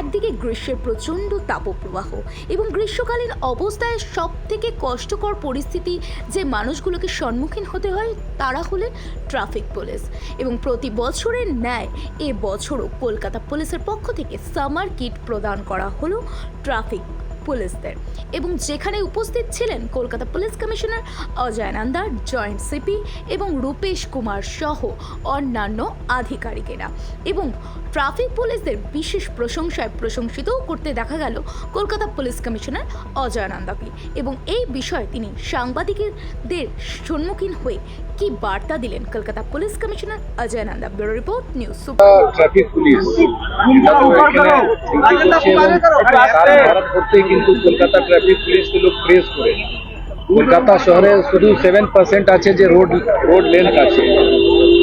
একদিকে গ্রীষ্মের প্রচণ্ড তাপপ্রবাহ এবং গ্রীষ্মকালীন অবস্থায় সবথেকে কষ্টকর পরিস্থিতি যে মানুষগুলোকে সম্মুখীন হতে হয় তারা হলেন ট্রাফিক পুলিশ। এবং প্রতি বছরের ন্যায় এবছরও কলকাতা পুলিশের পক্ষ থেকে সামার কিট প্রদান করা হলো ট্রাফিক পুলিশদের, এবং যেখানে উপস্থিত ছিলেন Kolkata police commissioner Ajay Nanda, joint CP এবং রূপেশ কুমার সহ অন্যান্য আধিকারিকেরা। এবং ট্রাফিক পুলিশদের বিশেষ প্রশংসিত করতে দেখা গেল কলকাতা পুলিশ কমিশনার অজয় নন্দাকে। এবং এই বিষয়ে তিনি সাংবাদিকদের সম্মুখীন হয়ে কি বার্তা দিলেন Kolkata police commissioner Ajay Nanda. Bureau report, news super. Traffic police কিন্তু কলকাতা ট্রাফিক পুলিশকে লোক প্রেস করে। কলকাতা শহরে শুধু 7% আছে যে রোড লেন্থ আছে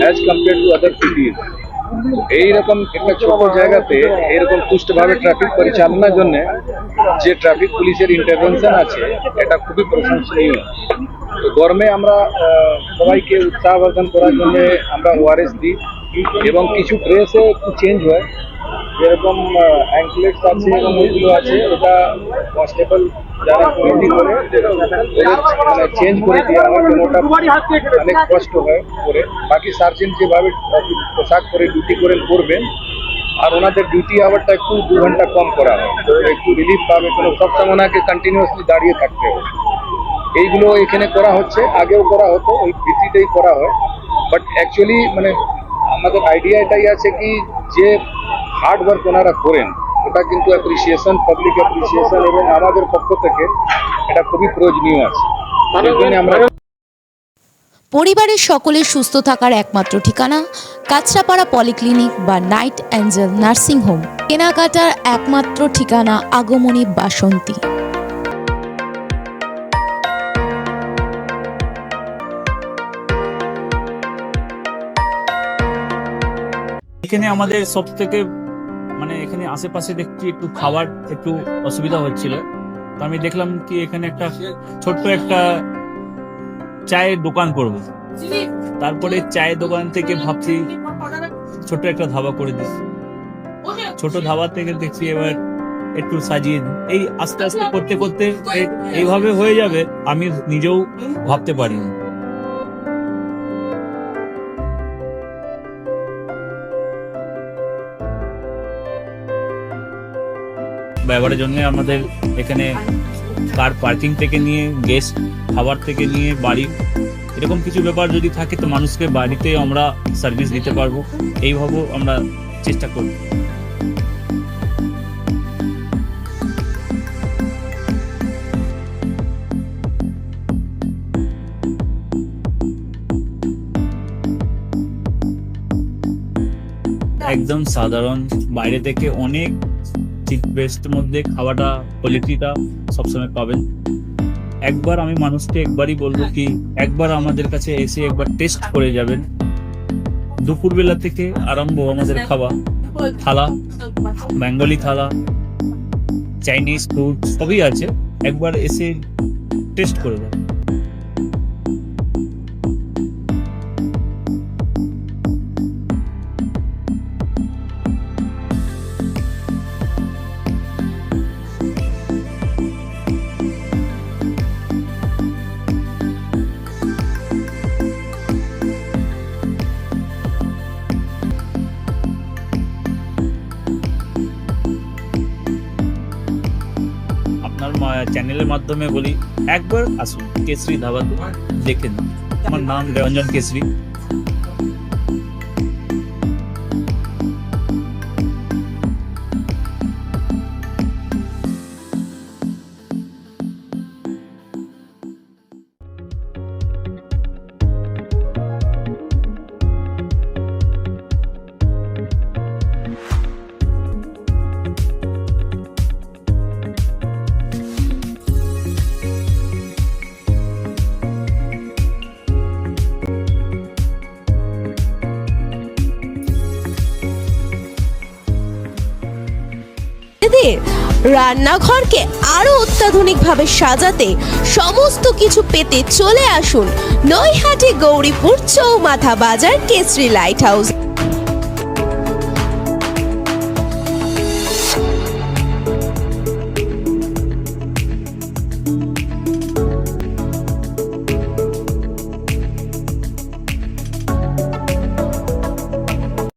অ্যাজ কম্পেয়ার টু আদার সিটিজ। এইরকম একটা ছোট জায়গাতে এইরকম সুষ্ঠুভাবে ট্রাফিক পরিচালনার জন্য যে ট্রাফিক পুলিশের ইন্টারভেনশন আছে এটা খুবই প্রশংসনীয়। তো গরমে আমরা সবাইকে উৎসাহবর্ধন করার জন্য আমরা ওআরএস দিই এবং কিছু ড্রেসে একটু চেঞ্জ হয়, যেরকম অ্যাঙ্কলেটস আছে এবং ওইগুলো আছে, ওটা কনস্টেবল যারা ডিউটি করে মানে চেঞ্জ করে দেওয়া হয়, ওটা অনেক কষ্ট হয় করে। বাকি সার্জেন্ট যেভাবে পোশাক পরে ডিউটি করেন করবেন, আর ওনাদের ডিউটি আওয়ারটা একটু 2 ঘন্টা কম করা হয়, তো একটু রিলিফ পাবে, কোনো সবসময় ওনাকে কন্টিনিউয়াসলি দাঁড়িয়ে থাকতে হবে। এইগুলো এখানে করা হচ্ছে, আগেও করা হতো, ওই ভিত্তিতেই করা হয়। বাট অ্যাকচুয়ালি মানে আমাদের আইডিয়া এটাই আছে কি যে হার্ড ওয়ার্ক ওনারা করেন ওটা কিন্তু অ্যাপ্রিসিয়েশন, পাবলিক অ্যাপ্রিসিয়েশন এবং আমাদের পক্ষ থেকে এটা খুবই প্রয়োজনীয় আছে। আমরা পরিবারের সকলের সুস্থ থাকার একমাত্র ঠিকানা কাঁচরাপাড়া পলিক্লিনিক বা নাইট অ্যাঞ্জেল নার্সিং হোম, কেনাকাটার একমাত্র ঠিকানা আগমনী বাসন্তী। এখানে আমাদের সব থেকে মানে এখানে আশেপাশে দেখছি একটু খাবার একটু অসুবিধা হচ্ছিল, তো আমি দেখলাম কি এখানে একটা ছোট্ট একটা চায়ের দোকান করব। তারপরে চায়ের দোকান থেকে ভাবছি ছোট একটা ধাবা করে দিই। ছোট ধাবা থেকে দেখছি এবার একটু সাজিয়ে এই আস্তে আস্তে করতে করতে এইভাবে হয়ে যাবে আমি নিজেও ভাবতে পারিনি। ব্যবহারের জন্য আমাদের এখানে কার পার্কিং থেকে নিয়ে গেস্ট খাবার থেকে নিয়ে বাড়ি এরকম কিছু ব্যাপার যদি থাকে তো মানুষকে বাড়িতে আমরা সার্ভিস দিতে পারবো, এইভাবেও আমরা চেষ্টা করব। একদম সাধারণ, বাইরে থেকে অনেক চিপ বেস্ট মধ্যে খাওয়াটা কোয়ালিটিটা সবসময় পাবেন। একবার আমি মানুষকে একবারই বলবো কি একবার আমাদের কাছে এসে একবার টেস্ট করে যাবেন। দুপুরবেলা থেকে আরম্ভ আমাদের খাওয়া, থালা, বেঙ্গলি থালা, চাইনিজ ফুড সবই আছে, একবার এসে টেস্ট করে যাবেন। চ্যানেলের মাধ্যমে বলি একবার আসুন কেশরী ধাবাতে দেখেন। আমার নাম রঞ্জন কেশরী। রান্নাঘরকে আরো অত্যাধুনিকভাবে সাজাতে সমস্ত কিছু পেতে চলে আসুন নৈহাটি গৌরীপুর চৌমাথা বাজার কেশরী লাইট হাউস।